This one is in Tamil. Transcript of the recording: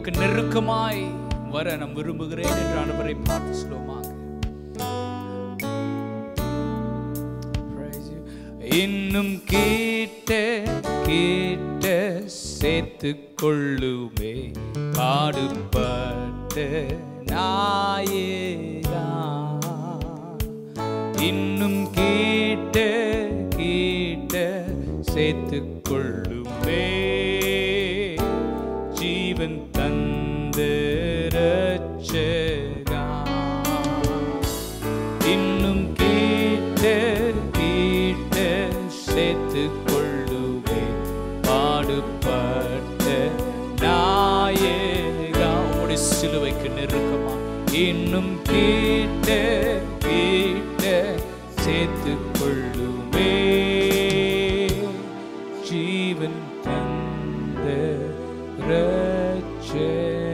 உமக்கு நெருக்கமாய் வர நான் விரும்புகிறேன் என்று ஆண்டவரை பார்த்து சொல்லுவோமாக. இன்னும் கேட்ட கேட்ட சேர்த்துக் கொள்ளுமே பாடுபட்ட நாயகா. இன்னும் கேட்ட கேட்ட சேர்த்துக் கொள்ளுமே ஜீவன் தந்த இரட்சகா. இன்னும் கேட்ட கேட்ட சேர்த்துக் கொள்ளுவே பாடுபட்ட நாயகா. உம்முடைய சிலுவைக்கு நெருக்கமா இன்னும் கேட்ட கேட்ட சேர்த்துக் கொள்ளுமே ஜீவன் தந்த இரட்சகா.